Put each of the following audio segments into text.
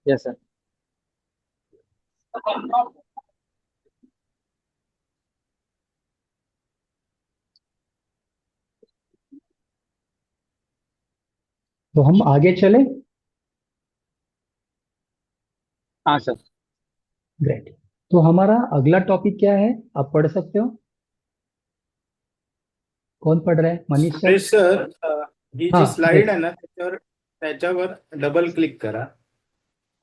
Yes sir. तो हम आगे चले। हाँ सर। ग्रेट। तो हमारा अगला टॉपिक क्या है, आप पढ़ सकते हो। कौन पढ़ रहा है, मनीष सर? सुरेश सर, ही जी हाँ, स्लाइड येस। आहे ना, त्याच्यावर त्याच्यावर डबल क्लिक करा.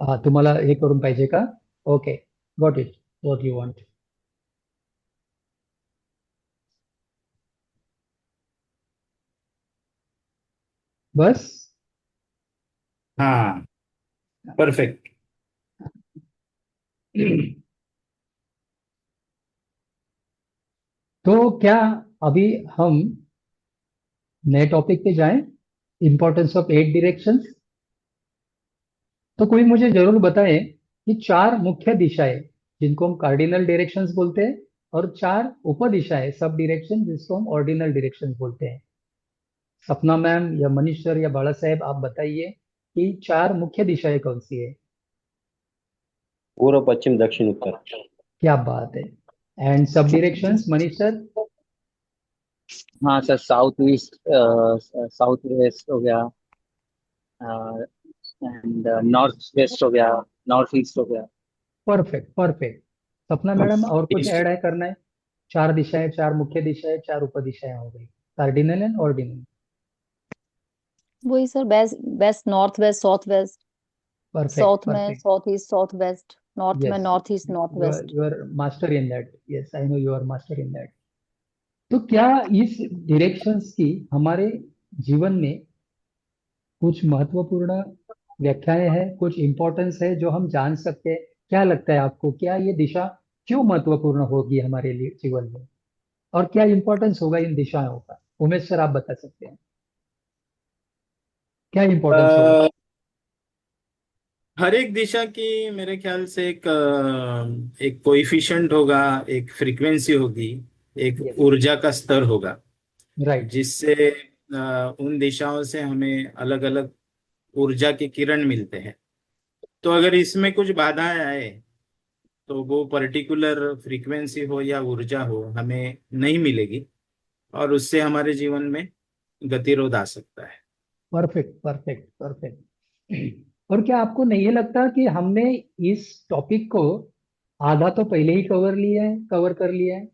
हा, तुम्हाला हे करून पाहिजे का? Okay, got it, what you want. बस. हाँ, परफेक्ट. तो क्या अभी हम नए टॉपिक पे जाएं, इंपॉर्टेंस ऑफ 8 डायरेक्शंस। तो कोई मुझे जरूर बताए कि चार मुख्य दिशाएं जिनको हम कार्डिनल डायरेक्शंस बोलते हैं, और चार उपदिशाएं सब डायरेक्शन जिसको हम ऑर्डिनल डायरेक्शंस बोलते हैं। सपना मैम या मनीष सर या बाला साहेब, आप बताइए कि चार मुख्य दिशाएं कौन सी है। पूर्व पश्चिम दक्षिण उत्तर। क्या बात है। एंड सब डायरेक्शंस, मनीष सर? हाँ sir, south east, south waste हो गया, एंड नॉर्थ वेस्ट हो गया, नॉर्थ ईस्ट हो गया। Perfect, perfect. सपना मैडम, और कुछ ईस्ट. ऐड है करना है? चार दिशाएं, चार मुख्य दिशाएं, चार उपदिशाएं हो गई, कार्डिनल एंड ऑर्डिनल। वही sir, west west, north west, south west. Perfect, south में perfect. South east, south west. North में yes, north east, north west. You are master in that. Yes, I know you are master in that. तो क्या इस directions की हमारे जीवन में कुछ महत्वपूर्ण व्याख्याएं हैं, कुछ इंपॉर्टेंस है जो हम जान सकते हैं? क्या लगता है आपको, क्या ये दिशा क्यों महत्वपूर्ण होगी हमारे लिए जीवन में, और क्या इंपॉर्टेंस होगा इन दिशाओं का? उमेश सर, आप बता सकते हैं क्या इंपॉर्टेंस होगा? हर एक दिशा की मेरे ख्याल से एक कोएफिशिएंट होगा, एक फ्रीक्वेंसी होगी, एक यस, ऊर्जा का स्तर होगा, राइट। जिससे उन दिशाओं से हमें अलग अलग ऊर्जा के किरण मिलते हैं. तो अगर इसमें कुछ बाधाएं आए, तो वो पर्टिकुलर फ्रीक्वेंसी हो या ऊर्जा हो हमें नहीं मिलेगी, और उससे हमारे जीवन में गतिरोध आ सकता है. Perfect, perfect, perfect. और क्या आपको नहीं ये लगता कि हमने इस टॉपिक को आधा तो पहले ही कवर कर लिया है?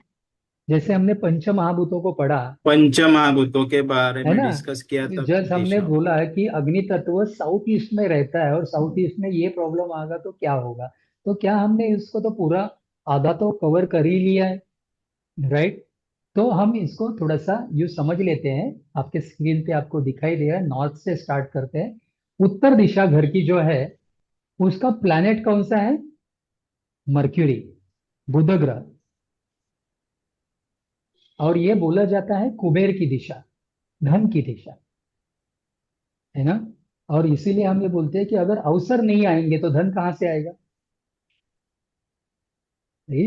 जैसे हमने पंच महाभूतों को पढ़ा, पंच महाभूतों के बारे है में ना। डिस्कस किया था जस्ट हमने दिशाओं. बोला है कि अग्नि तत्व साउथ ईस्ट में रहता है, और साउथ ईस्ट में ये प्रॉब्लम आएगा तो क्या होगा। तो क्या हमने इसको तो पूरा आधा तो कवर कर ही लिया है, राइट? तो हम इसको थोड़ा सा यू समझ लेते हैं। आपके स्क्रीन पे आपको दिखाई दे रहा है, नॉर्थ से स्टार्ट करते हैं। उत्तर दिशा घर की जो है, उसका प्लैनेट कौन सा है? मर्क्यूरी, बुध ग्रह। और ये बोला जाता है कुबेर की दिशा, धन की दिशा, है ना। और इसीलिए हम ये बोलते हैं कि अगर अवसर नहीं आएंगे तो धन कहाँ से आएगा, सही।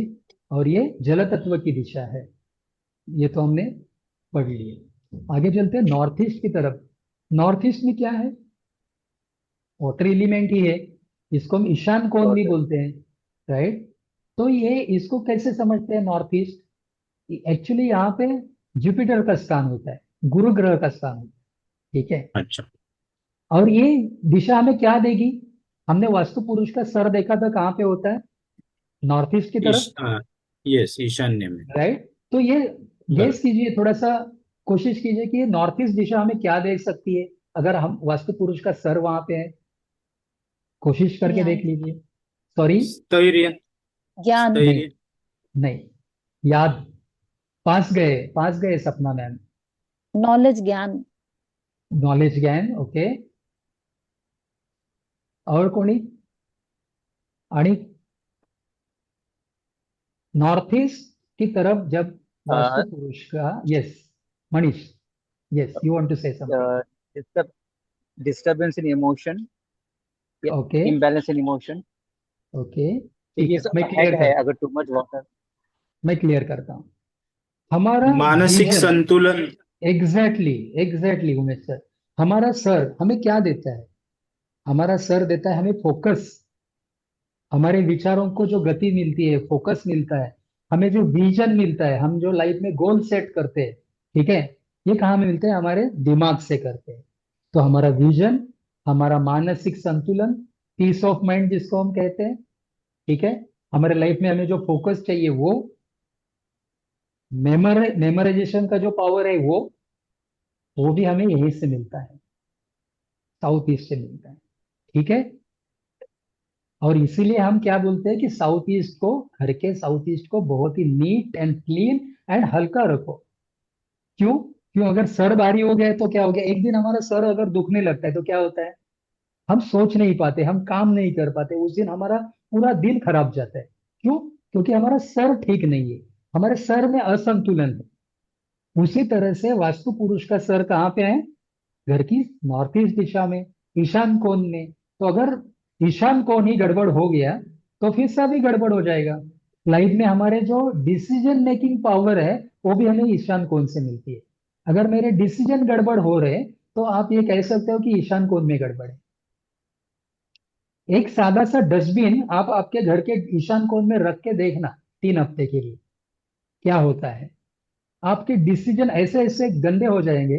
और ये जल तत्व की दिशा है। ये तो हमने पढ़ लिए। आगे चलते हैं नॉर्थ ईस्ट की तरफ। नॉर्थ ईस्ट में क्या है? वाटर एलिमेंट ही है। इसको हम ईशान कोण भी बोलते हैं, राइट। तो ये इसको कैसे समझते हैं नॉर्थ ईस्ट? एक्चुअली यहाँ पे जुपिटर का स्थान होता है, गुरु ग्रह का स्थान होता है, ठीक है। अच्छा. और ये दिशा हमें क्या देगी? हमने वास्तु पुरुष का सर देखा था, कहाँ पे होता है? नॉर्थ ईस्ट की तरफ, यस, ईशान्य में. राइट। तो ये गेस बराबर. कीजिए थोड़ा सा, कोशिश कीजिए कि ये नॉर्थ ईस्ट दिशा हमें क्या दे सकती है अगर हम वास्तु पुरुष का सर वहां पे है। कोशिश करके देख ज्ञान। लीजिए। सॉरी। स्थैर्य. ज्ञान। नहीं, स्थैर्य. नहीं, याद। पास गए, पास गए सपना मैम। नॉलेज, ज्ञान। नॉलेज, ज्ञान, ओके। और कोणी? आणि नॉर्थ ईस्ट की तरफ जब वास्तु पुरुष का, yes, Manish, yes, you want to say something? Disturbance in emotion, okay, imbalance in emotion. Okay, ठीक क्योंकि ये है, मैं सब क्लियर हेड है, करता हूँ। अगर टू मच वाटर। मैं क्लियर करता हूँ। हमारा मानसिक विजन, संतुलन. Exactly, exactly Umesh sir. हमारा सर हमें क्या देता है? हमारा सर देता है हमें फोकस, हमारे विचारों को जो गति मिलती है, फोकस मिलता है, हमें जो विजन मिलता है, हम जो लाइफ में गोल सेट करते हैं, ठीक है, ये कहाँ में मिलते हैं? हमारे दिमाग से करते हैं। तो हमारा विजन, हमारा मानसिक संतुलन, पीस ऑफ माइंड जिसको हम कहते हैं, ठीक है, हमारे लाइफ में हमें जो फोकस चाहिए वो, मेमोराइजेशन का जो पावर है वो भी हमें यहीं से मिलता है, साउथ ईस्ट से मिलता है, ठीक है। और इसीलिए हम क्या बोलते हैं कि साउथ ईस्ट को, घर के साउथ ईस्ट को बहुत ही नीट एंड क्लीन एंड हल्का रखो। क्यों? क्यों? अगर सर भारी हो गया तो क्या हो गया? एक दिन हमारा सर अगर दुखने लगता है तो क्या होता है? हम सोच नहीं पाते, हम काम नहीं कर पाते, उस दिन हमारा पूरा दिन खराब जाता है। क्यों? क्योंकि हमारा सर ठीक नहीं है, हमारे सर में असंतुलन है। उसी तरह से वास्तु पुरुष का सर कहाँ पे है? घर की नॉर्थ ईस्ट दिशा में, ईशान कोण में। तो अगर ईशान कोण ही गड़बड़ हो गया तो फिर सब ही गड़बड़ हो जाएगा। लाइफ में हमारे जो डिसीजन मेकिंग पावर है वो भी हमें ईशान कोण से मिलती है। अगर मेरे डिसीजन गड़बड़ हो रहे तो आप ये कह सकते हो कि ईशान कोण में गड़बड़ है। एक सादा सा डस्टबिन आप आपके घर के ईशान कोण में रख के देखना 3 हफ्ते के लिए, क्या होता है? आपके डिसीजन ऐसे ऐसे गंदे हो जाएंगे,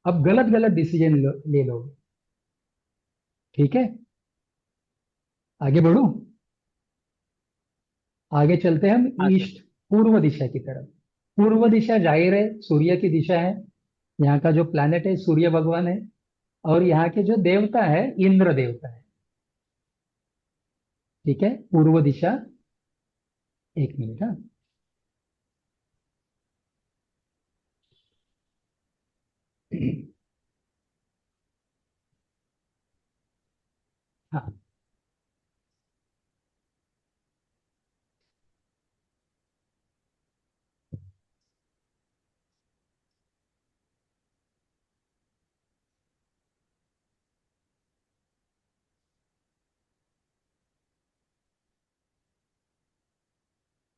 अब गलत गलत डिसीजन ले लोगे, ठीक है। आगे बढ़ू? आगे चलते हैं हम हाँ सर। ईस्ट, पूर्व दिशा की तरफ। पूर्व दिशा जाहिर है सूर्य की दिशा है। यहाँ का जो प्लैनेट है सूर्य भगवान है, और यहाँ के जो देवता है इंद्र देवता है, ठीक है। पूर्व दिशा, एक मिनट, हाँ। हाँ,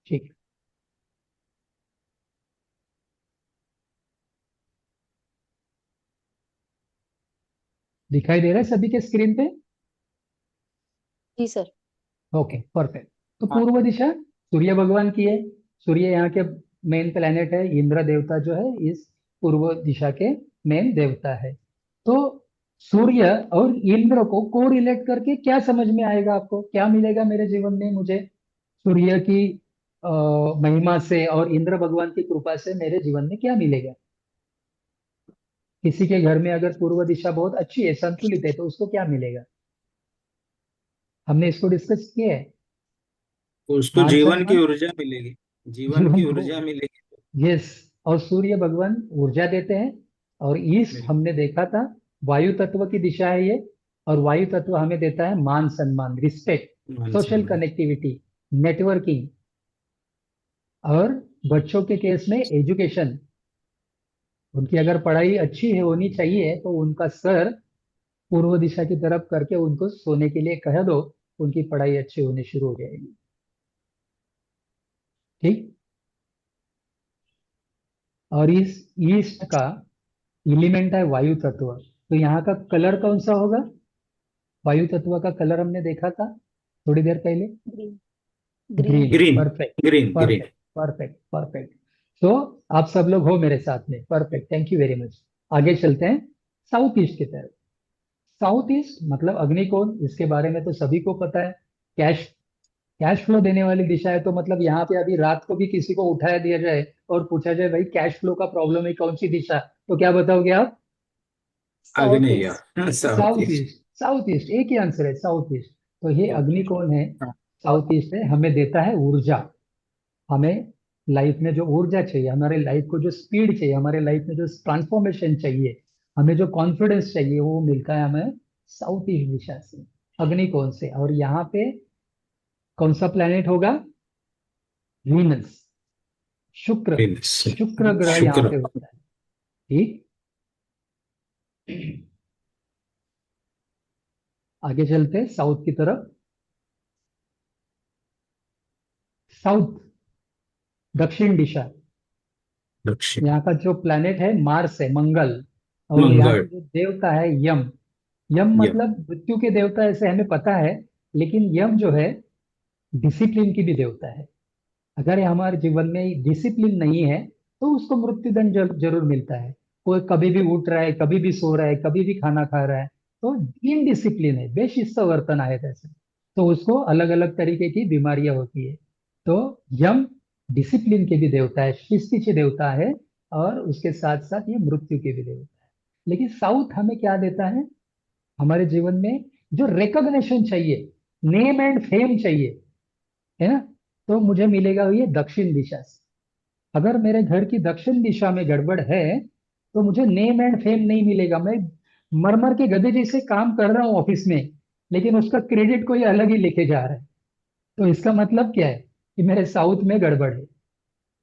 ठीक। दिखाई दे रहा है सभी के स्क्रीन पे? जी सर। Okay, perfect. तो हाँ पूर्व दिशा सूर्य भगवान की है। सूर्य यहाँ के मेन प्लेनेट है, इंद्र देवता जो है इस पूर्व दिशा के मेन देवता है। तो सूर्य और इंद्र को रिलेट करके क्या समझ में आएगा? आपको क्या मिलेगा मेरे जीवन में? मुझे सूर्य की अ, महिमा से और इंद्र भगवान की कृपा से मेरे जीवन में क्या मिलेगा? किसी के घर में अगर पूर्व दिशा बहुत अच्छी है, संतुलित है, तो उसको क्या मिलेगा? हमने इसको डिस्कस किया है। उसको मान जीवन की सम्मान, ऊर्जा मिलेगी। जीवन जीवन की को, ऊर्जा मिलेगी। यस। और सूर्य भगवान ऊर्जा देते हैं। और ईस्ट बिल्कुल। हमने देखा था, वायु तत्व की दिशा है ये। और वायु तत्व हमें देता है मान सम्मान, रिस्पेक्ट, मान सोशल सम्मान। Connectivity, networking. और बच्चों के केस में एजुकेशन, उनकी अगर पढ़ाई अच्छी है होनी चाहिए तो उनका सर पूर्व दिशा की तरफ करके उनको सोने के लिए कह दो, उनकी पढ़ाई अच्छी होनी शुरू हो जाएगी, ठीक। और इस ईस्ट का एलिमेंट है वायु तत्व। तो यहाँ का कलर कौन सा होगा? वायु तत्व का कलर हमने देखा था थोड़ी देर पहले, green. Green. Green. Green. Perfect, green green. Perfect, perfect, perfect. तो आप सब लोग हो मेरे साथ में, perfect, thank you very much. आगे चलते हैं साउथ ईस्ट की तरफ। साउथ ईस्ट मतलब अग्निकोण, इसके बारे में तो सभी को पता है। कैश, कैश फ्लो देने वाली दिशा है। तो मतलब यहाँ पे अभी रात को भी किसी को उठाया दिया जाए और पूछा जाए भाई कैश फ्लो का प्रॉब्लम है कौन सी दिशा, तो क्या बताओगे आप? साउथ आग्नेय। East. South south east. East, south east, एक ही आंसर है, साउथ ईस्ट। तो ये ओके। अग्निकोण है, हाँ। साउथ ईस्ट है, हमें देता है ऊर्जा। हमें लाइफ में जो ऊर्जा चाहिए, हमारे लाइफ को जो स्पीड चाहिए, हमारे लाइफ में जो ट्रांसफॉर्मेशन चाहिए, हमें जो कॉन्फिडेंस चाहिए, वो मिलता है हमें साउथ ईस्ट दिशा से, अग्निकोण से। और यहाँ पे कौन सा प्लेनेट होगा? वीनस, शुक्र। वेनस। शुक्र ग्रह यहाँ शुक्र। पे होता है, ठीक। आगे चलते हैं साउथ की तरफ। साउथ, दक्षिण दिशा। दक्षिण। यहाँ का जो प्लैनेट है मार्स है, मंगल। और यहाँ मंगल। के जो देवता है यम। यम यम। मतलब मृत्यु के देवता ऐसे हमें पता है, लेकिन यम जो है डिसिप्लिन की भी देवता है। अगर हमारे जीवन में डिसिप्लिन नहीं है तो उसको मृत्युदंड जरूर मिलता है। कोई कभी भी उठ रहा है, कभी भी सो रहा है, कभी भी खाना खा रहा है, तो इनडिसिप्लिन है, बेशिस्त वर्तन आहे त्याचं, तो उसको अलग अलग तरीके की बीमारियां होती है। तो यम डिसिप्लिन के भी देवता है, शिस्तीचे देवता है, और उसके साथ साथ ये मृत्यु के भी देवता है। लेकिन साउथ हमें क्या देता है? हमारे जीवन में जो रिकॉग्निशन चाहिए, नेम एंड फेम चाहिए, है ना, तो मुझे मिलेगा ये दक्षिण दिशा से। अगर मेरे घर की दक्षिण दिशा में गड़बड़ है तो मुझे नेम एंड फेम नहीं मिलेगा। मैं मरमर के गधे जैसे काम कर रहा हूँ ऑफिस में, लेकिन उसका क्रेडिट कोई अलग ही लेके जा रहा है। तो इसका मतलब क्या है? कि मेरे साउथ में गड़बड़ है।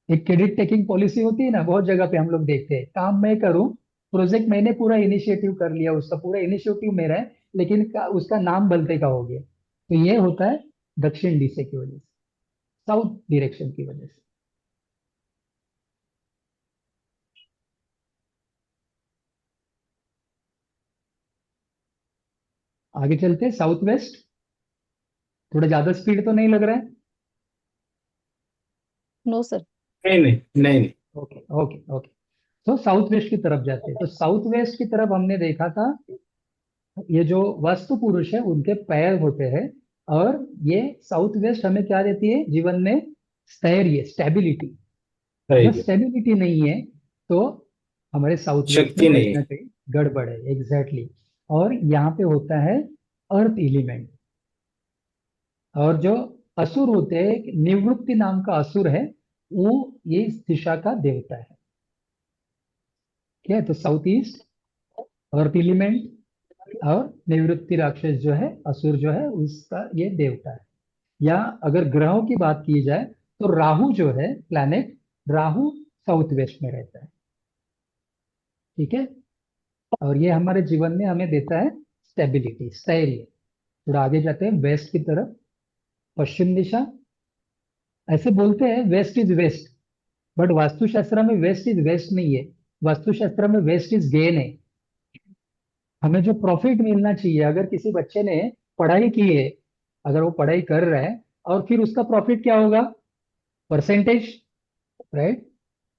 एक क्रेडिट टेकिंग पॉलिसी होती है ना, बहुत जगह पे हम लोग देखते हैं, काम मैं करूं, प्रोजेक्ट मैंने पूरा इनिशिएटिव कर लिया, उसका पूरा इनिशिएटिव मेरा है, लेकिन उसका नाम बलते का हो गया। तो ये होता है दक्षिण दिशा की वजह से, साउथ डायरेक्शन की वजह से। आगे चलते हैं, साउथ वेस्ट। थोड़ा ज्यादा स्पीड तो नहीं लग रहा है? No sir. नहीं नहीं नहीं नहीं। Okay okay okay. तो साउथ वेस्ट की तरफ जाते हैं। तो साउथ वेस्ट की तरफ हमने देखा था, ये जो वास्तु पुरुष है उनके पैर होते हैं, और ये साउथ वेस्ट हमें क्या देती है जीवन में? स्थैर्य, स्टेबिलिटी। सही अगर है। स्टेबिलिटी नहीं है तो हमारे साउथ वेस्ट में शक्ति कहीं नहीं ना है। कहीं गड़बड़ है, एग्जैक्टली। और यहाँ पे होता है अर्थ एलिमेंट। और जो असुर होते हैं, निवृत्ति नाम का असुर है, वो ये इस दिशा का देवता है। क्या है? तो साउथ ईस्ट, अर्थ एलिमेंट, और निवृत्ति राक्षस जो है, असुर जो है, उसका ये देवता है। या अगर ग्रहों की बात की जाए तो राहु जो है प्लैनेट, राहु साउथ वेस्ट में रहता है। ठीक है। और ये हमारे जीवन में हमें देता है स्टेबिलिटी, स्थैर्य। थोड़ा आगे जाते हैं वेस्ट की तरफ, पश्चिम दिशा। ऐसे बोलते हैं वेस्ट इज वेस्ट, बट वास्तुशास्त्र में वेस्ट इज वेस्ट नहीं है। वास्तुशास्त्र में वेस्ट इज गेन है। हमें जो प्रॉफिट मिलना चाहिए, अगर किसी बच्चे ने पढ़ाई की है, अगर वो पढ़ाई कर रहा है, और फिर उसका प्रॉफिट क्या होगा? Percentage, right.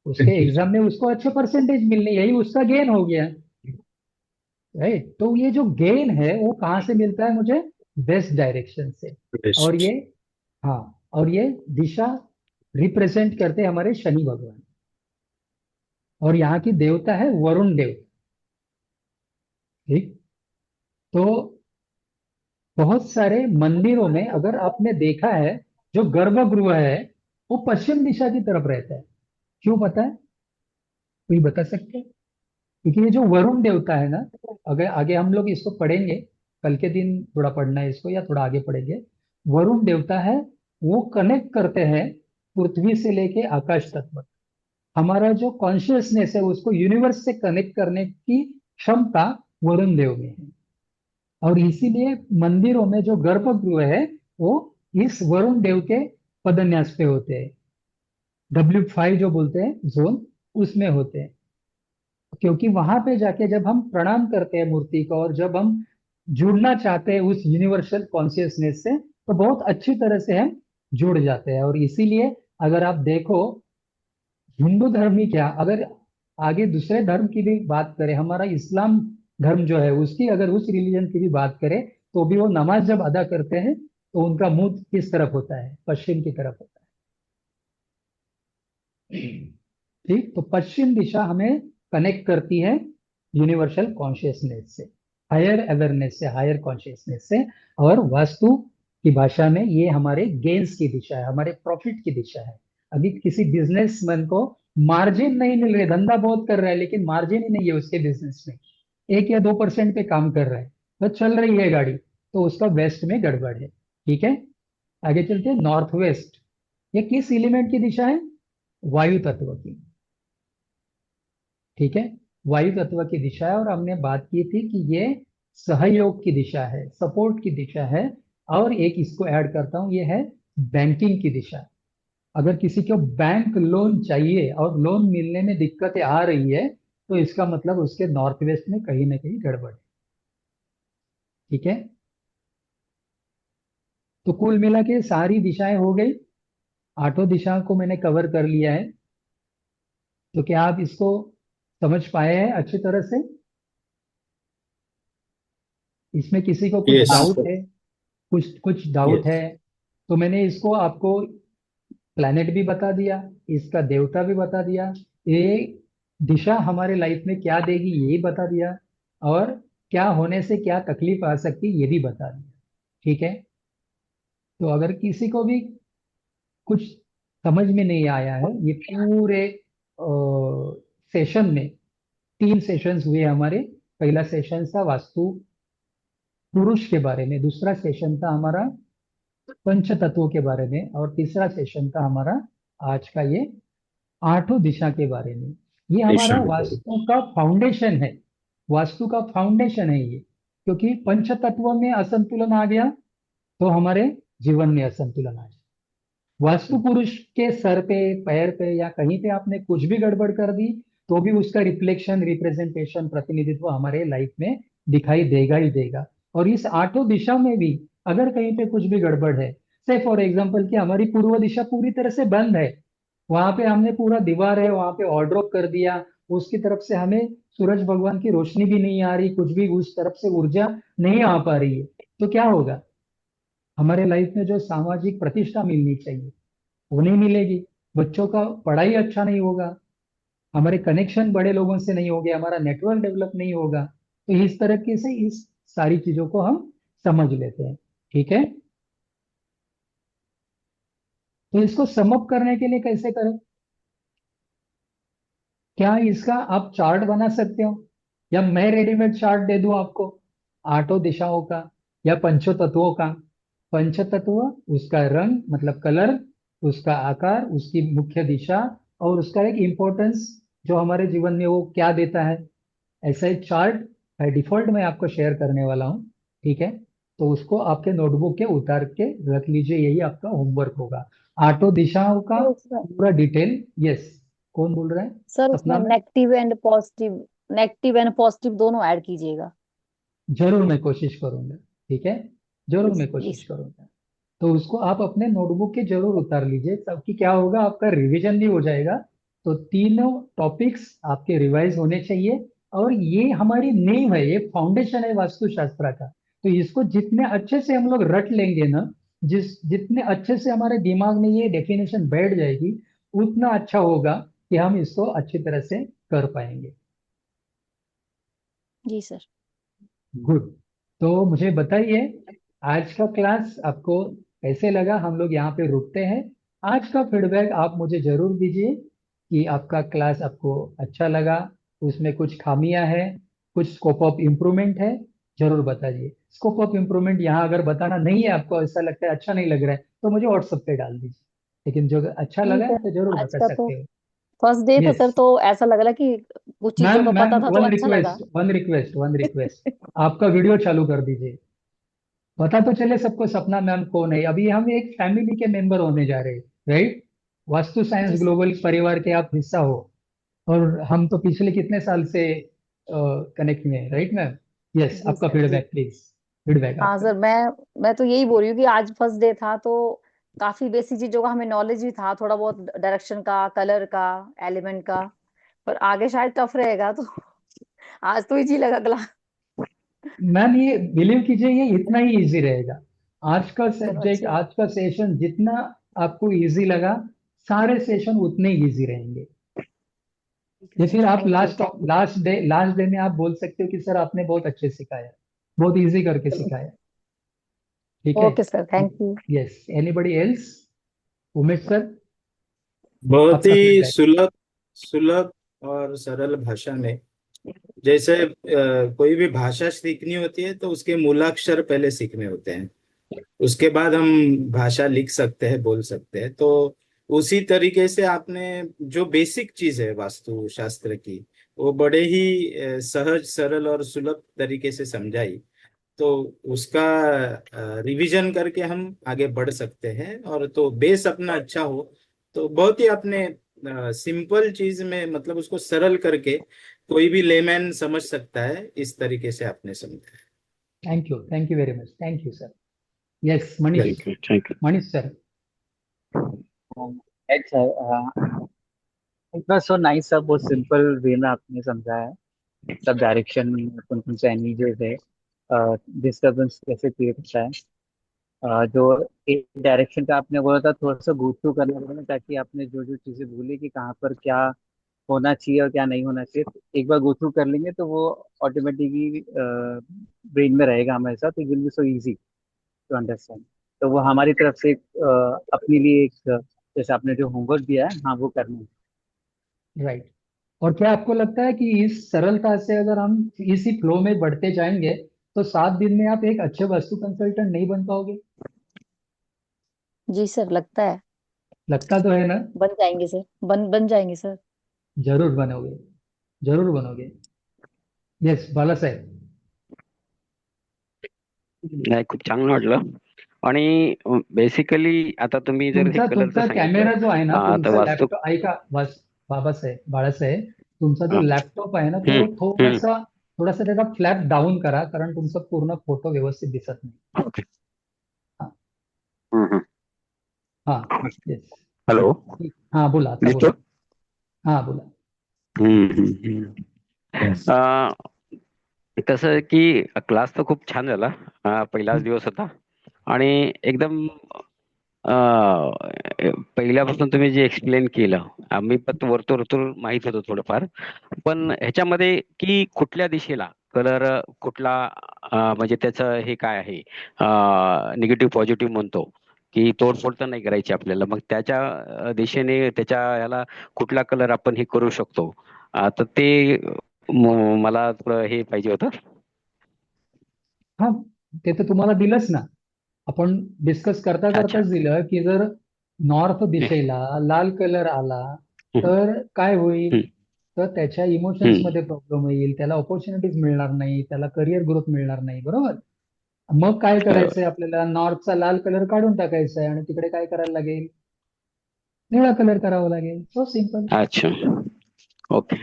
उसके एग्जाम में उसको अच्छे परसेंटेज मिलने, यही उसका गेन हो गया, राइट। तो ये जो गेन है वो कहाँ से मिलता है मुझे? वेस्ट डायरेक्शन से। और बेस्ट। ये, हाँ, और ये दिशा रिप्रेजेंट करते हैं हमारे शनि भगवान। और यहाँ की देवता है वरुण देव। ठीक। तो बहुत सारे मंदिरों में अगर आपने देखा है, जो गर्भगृह है वो पश्चिम दिशा की तरफ रहता है। क्यों पता है? कोई बता सकते हैं? क्योंकि ये जो वरुण देवता है ना, अगर आगे हम लोग इसको पढ़ेंगे, कल के दिन थोड़ा पढ़ना है इसको, या थोड़ा आगे पढ़ेंगे। वरुण देवता है, वो कनेक्ट करते हैं पृथ्वी से लेके आकाश तक पर। हमारा जो कॉन्शियसनेस है उसको यूनिवर्स से कनेक्ट करने की क्षमता वरुण देव में है। और इसीलिए मंदिरों में जो गर्भगृह है वो इस वरुण देव के पदन्यास पे होते हैं। W5 जो बोलते हैं जोन, उसमें होते हैं। क्योंकि वहां पे जाके जब हम प्रणाम करते हैं मूर्ति को, और जब हम जुड़ना चाहते हैं उस यूनिवर्सल कॉन्शियसनेस से, तो बहुत अच्छी तरह से हम जुड़ जाते हैं। और इसीलिए अगर आप देखो, हिंदू धर्म ही क्या, अगर आगे दूसरे धर्म की भी बात करें, हमारा इस्लाम धर्म जो है उसकी, अगर उस रिलीजन की भी बात करें, तो भी वो नमाज जब अदा करते हैं तो उनका मुंह किस तरफ होता है? पश्चिम की तरफ होता है। ठीक। तो पश्चिम दिशा हमें कनेक्ट करती है यूनिवर्सल कॉन्शियसनेस से, हायर अवेयरनेस से, हायर कॉन्शियसनेस से। और वास्तु की भाषा में ये हमारे गेन्स की दिशा है, हमारे प्रॉफिट की दिशा है। अभी किसी बिजनेसमैन को मार्जिन नहीं मिल रहे, धंधा बहुत कर रहा है लेकिन मार्जिन ही नहीं है उसके बिजनेस में, 1 या 2% पे काम कर रहा है, तो चल रही है गाड़ी, तो उसका वेस्ट में गड़बड़ है। ठीक है। आगे चलते हैं, नॉर्थ वेस्ट। ये किस एलिमेंट की दिशा है? वायु तत्व की। ठीक है। वायु तत्व की दिशा है, और हमने बात की थी कि ये सहयोग की दिशा है, सपोर्ट की दिशा है। और एक इसको ऐड करता हूं, ये है बैंकिंग की दिशा। अगर किसी को बैंक लोन चाहिए और लोन मिलने में दिक्कतें आ रही है, तो इसका मतलब उसके नॉर्थ वेस्ट में कहीं ना कहीं गड़बड़ है। ठीक है। तो कुल मिला के सारी दिशाएं हो गई, 8 दिशाओं को मैंने कवर कर लिया है। तो क्या आप इसको समझ पाए हैं अच्छी तरह से? इसमें किसी को कुछ यस। डाउट है? कुछ कुछ डाउट यस। है? तो मैंने इसको आपको प्लैनेट भी बता दिया, इसका देवता भी बता दिया, ये दिशा हमारे लाइफ में क्या देगी ये बता दिया, और क्या होने से क्या तकलीफ आ सकती ये भी बता दिया। ठीक है? तो अगर किसी को भी कुछ समझ में नहीं आया है, ये पूरे सेशन में 3 सेशंस हुए हमारे। पहला सेशन था वास्तु पुरुष के बारे में, दूसरा सेशन था हमारा पंच तत्वों के बारे में, और तीसरा सेशन था हमारा आज का ये 8 दिशा के बारे में। ये हमारा वास्तु का फाउंडेशन है, वास्तु का फाउंडेशन है ये। क्योंकि पंच तत्वों में असंतुलन आ गया तो हमारे जीवन में असंतुलन आ जाए। वास्तु पुरुष के सर पे, पैर पे या कहीं पे आपने कुछ भी गड़बड़ कर दी तो भी उसका रिफ्लेक्शन, रिप्रेजेंटेशन, प्रतिनिधित्व हमारे लाइफ में दिखाई देगा ही देगा। और इस 8 दिशा में भी अगर कहीं पे कुछ भी गड़बड़ है, से फॉर एग्जाम्पल कि हमारी पूर्व दिशा पूरी तरह से बंद है, वहां पे हमने पूरा दीवार है वहां पे ऑर्डर ऑफ कर दिया, उसकी तरफ से हमें सूरज भगवान की रोशनी भी नहीं आ रही, कुछ भी उस तरफ से ऊर्जा नहीं आ पा रही है, तो क्या होगा? हमारे लाइफ में जो सामाजिक प्रतिष्ठा मिलनी चाहिए वो नहीं मिलेगी, बच्चों का पढ़ाई अच्छा नहीं होगा, हमारे कनेक्शन बड़े लोगों से नहीं होंगे, हमारा नेटवर्क डेवलप नहीं होगा। तो इस तरीके से इस सारी चीजों को हम समझ लेते हैं। ठीक है? तो इसको समअप करने के लिए कैसे करें? क्या इसका आप चार्ट बना सकते हो, या मैं रेडीमेड चार्ट दे दूं आपको 8 दिशाओं का या पंचो तत्वों का? पंच तत्व, उसका रंग मतलब कलर, उसका आकार, उसकी मुख्य दिशा, और उसका एक इम्पोर्टेंस जो हमारे जीवन में वो क्या देता है, ऐसा एक चार्ट बाय डिफॉल्ट मैं आपको शेयर करने वाला हूँ। ठीक है? तो उसको आपके नोटबुक के उतार के रख लीजिए, यही आपका होमवर्क होगा। 8 दिशाओं का तो उसमें पूरा डिटेल। यस, कौन बोल रहा है? सर उसमें सपना में? नेगेटिव एंड पॉजिटिव दोनों ऐड कीजिएगा। जरूर मैं कोशिश करूंगा। ठीक है? जरूर मैं जी कोशिश सर। करूंगा। तो उसको आप अपने नोटबुक के जरूर उतार लीजिए, ताकि क्या होगा, आपका रिवीजन भी हो जाएगा। तो तीनों टॉपिक्स आपके रिवाइज होने चाहिए, और ये हमारी नींव है, ये फाउंडेशन है वास्तुशास्त्र का। तो इसको जितने अच्छे से हम लोग रट लेंगे ना, जितने अच्छे से हमारे दिमाग में ये डेफिनेशन बैठ जाएगी, उतना अच्छा होगा कि हम इसको अच्छी तरह से कर पाएंगे। जी सर। गुड। तो मुझे बताइए, आज का क्लास आपको कैसे लगा? हम लोग यहाँ पे रुकते हैं। आज का फीडबैक आप मुझे जरूर दीजिए कि आपका क्लास आपको अच्छा लगा, उसमें कुछ खामियां हैं, कुछ स्कोप ऑफ इम्प्रूवमेंट है, जरूर बताइए। स्कोप ऑफ इम्प्रूवमेंट यहाँ अगर बताना नहीं है आपको, ऐसा लगता है अच्छा नहीं लग रहा है, तो मुझे व्हाट्सएप पे डाल दीजिए। लेकिन जो अच्छा नहीं लगा है सर, तो जरूर आज बता का तो सकते हो। फर्स्ट डे था यस सर, तो ऐसा लग रहा कि कुछ चीजों मैम, का मैम पता था तो वन अच्छा लगा। Request, one request, one request, आपका वीडियो चालू कर दीजिए। पता तो चले सबको सपना मैम कौन है। अभी हम एक फैमिली के मेंबर होने जा रहे हैं, राइट? वास्तु जी साइंस सर। ग्लोबल परिवार के आप हिस्सा हो, और हम तो पिछले कितने साल से कनेक्ट में हैं, राइट मैम? यस, जी आपका सर। जी फीडबैक प्लीज, फीडबैक हाँ आपका। सर, मैं तो यही बोल रही हूँ कि आज फर्स्ट डे था तो काफी बेसिक चीजों का हमें नॉलेज भी था, थोड़ा बहुत डायरेक्शन का, कलर का, एलिमेंट का। पर आगे शायद टफ रहेगा, तो आज तो इजी लगा क्लास। मैम ये बिलीव कीजिए, ये इतना ही इजी रहेगा। आज का चलो सब्जेक्ट, अच्छी बात। आज का सेशन जितना आपको इजी लगा, सारे सेशन उतने ही इजी रहेंगे। या फिर आप थैंक यू। लास्ट डे में आप बोल सकते हो कि सर आपने बहुत अच्छे सिखाया, बहुत इजी करके सिखाया। ठीक है? Okay sir, thank you. Yes, anybody else? Umesh sir, बहुत आपका ही फीडबैक। सुलभ सुलभ और सरल भाषा में, जैसे कोई भी भाषा सीखनी होती है तो उसके मूलाक्षर पहले सीखने होते हैं, उसके बाद हम भाषा लिख सकते हैं, बोल सकते हैं। तो उसी तरीके से आपने जो बेसिक चीज है वास्तु शास्त्र की, वो बड़े ही सहज, सरल और सुलभ तरीके से समझाई। तो उसका रिवीजन करके हम आगे बढ़ सकते हैं, और तो बेस अपना अच्छा हो तो बहुत ही अपने सिंपल चीज में, मतलब उसको सरल करके कोई भी लेमैन समझ सकता है, इस तरीके से आपने समझा। Thank you very much, thank you sir. Yes, Manish. Thank you. Manish sir. Right, sir. It was so nice, sir. बहुत सिंपल वे में आपने समझाया सब डायरेक्शन में कौन कौन से एनर्जीज है, डिस्टर्बेंस कैसे क्रिएट होता है। जो एक डायरेक्शन का आपने बोला था थोड़ा सा गो थ्रू करना पड़ेगा ताकि आपने जो जो चीजें भूली कि कहाँ पर क्या होना चाहिए और क्या नहीं होना चाहिए, तो एक बार गो थ्रू कर लेंगे तो वो ऑटोमेटिकली ब्रेन में रहेगा हमारे साथ, it will be so easy to understand. तो वो हमारी तरफ से अपने लिए एक जैसे आपने जो होमवर्क दिया है, हाँ वो करना है। राइट। और क्या आपको लगता है कि इस सरलता से अगर हम इसी फ्लो में बढ़ते जाएंगे तो 7 दिन में आप एक अच्छे वास्तु कंसल्टेंट नहीं बन पाओगे? जी सर, लगता है लगता तो है ना? बन जाएंगे सर, बन जाएंगे सर। जरूर बनोगे, जरूर बनोगे। येस बाला साहेब. नाही, खूप चांगलं वाटलं. आणि बेसिकली आता तुम्ही जर हे तुमचा कलरचं तुमचा कॅमेरा सांगितलं जो आहे ना, तर तुमचा वास्तू लॅपटॉप ऐका, बाबासाहेब बाळासाहेब, तुमचा जो हा. लॅपटॉप आहे ना तो हम्म, हम्म. थोडासा थोडासा त्याचा फ्लॅप डाऊन करा, कारण तुमचा पूर्ण फोटो व्यवस्थित दिसत नाही. ओके. हा. हम्म, हम्म. हा. येस. हॅलो, हा बोला, आता दिसतो? बोला. हा बोला. हम्म, हम्म, हम्म. कसं आहे की क्लास तर खूप छान झाला. पहिलाच दिवस होता आणि एकदम पहिल्यापासून तुम्ही जे एक्सप्लेन केलं, आम्ही पण वरतून माहित होतं थोडंफार, पण ह्याच्यामध्ये की कुठल्या दिशेला कलर कुठला, म्हणजे त्याचं हे काय आहे, निगेटिव्ह पॉझिटिव्ह म्हणतो की तोडफोड तर नाही करायची आपल्याला, मग त्याच्या दिशेने त्याच्या याला कुठला कलर आपण हे करू शकतो, तर ते मला थोडं हे पाहिजे होतं. हा, ते तर तुम्हाला दिलंच ना. आपण डिस्कस करता अच्छा. करताच दिलं की जर नॉर्थ दिशेला लाल कलर आला हम्म, तर काय होईल, हम्म, तर त्याच्या इमोशन्स मध्ये प्रॉब्लेम येईल, त्याला ऑपॉर्च्युनिटीज मिळणार नाही, त्याला करिअर ग्रोथ मिळणार नाही. बरोबर? मग काय बरोबर. करायचंय आपल्याला, नॉर्थचा लाल कलर काढून टाकायचा आहे आणि तिकडे काय करायला लागेल, निळा कलर करावा लागेल. So simple. अच्छा. ओके.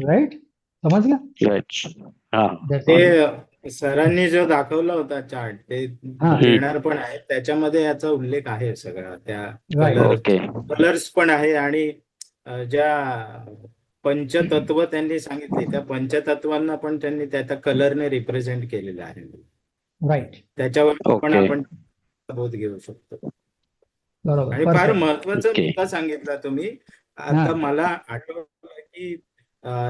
राईट? समजलं? राईट. हा. That's ते all. सरांनी जो दाखवला होता चार्ट ते हा. देणार पण आहे, त्याच्यामध्ये याचा उल्लेख आहे सगळा, त्या राईट. ओके. कलर्स पण आहे आणि ज्या पंचतत्व त्यांनी सांगितले त्या पंचतत्वांना पण त्यांनी त्या कलरने रिप्रेझेंट केलेलं आहे. राईट. त्याच्यावर पण ओके. आपण बोध घेऊ शकतो. बरोबर. आणि फार परफेक्ट. महत्वाचा ओके. मुद्दा सांगितला तुम्ही. हा. आता मला आठवलं की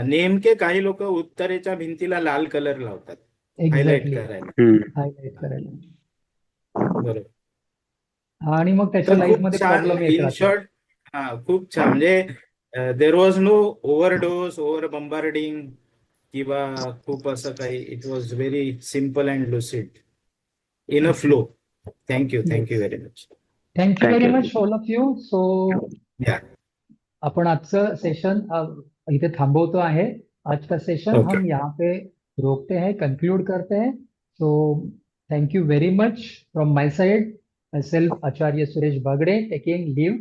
नेमके काही लोक उत्तरेच्या भिंतीला लाल कलर लावतात हायलाइट एक्झॅक्टली. करायला. हम्म. हायलाइट करायला. बरोबर. आणि मग त्याच्या तर लाईफ खूप मध्ये छान, प्रॉब्लेम येत इन राहतो. शॉर्ट, खूप छान. म्हणजे there was no overdose, over bombarding किंवा खूप असं काही. It was very simple and lucid in a flow. Thank you very much. Thank you Thank very you. Much all of you. So या अपन आजचं सेशन इथे थांबवतो आहे. आज का सेशन Okay. हम यहाँ पे रोकते हैं, कंक्लूड करते हैं. So thank you very much from my side. Myself Acharya Suresh Bagde taking leave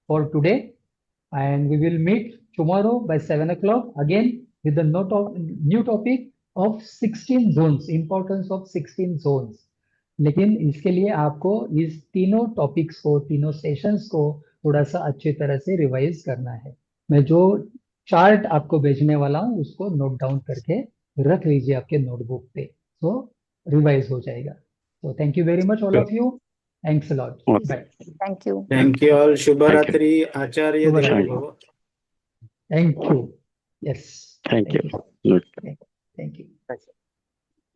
for today, and we will meet tomorrow by 7 o'clock again with the new topic of 16 zones, importance of 16 zones. लेकिन इसके लिए आपको इस तीनों topics को, तीनों sessions को थोड़ा सा अच्छी तरह से रिवाइज करना है. मैं जो चार्ट आपको भेजने वाला हूँ उसको नोट डाउन करके रख लीजिए आपके नोटबुक पे, तो रिवाइज हो जाएगा. तो thank you very much all of you. Thanks a lot. Okay. Bye. Thank you. Thank you all. शुभरात्री. आचार्य शुभरात्री. देवो भव. Thank you. Yes. Thank you. Thank you. Good. Thank you.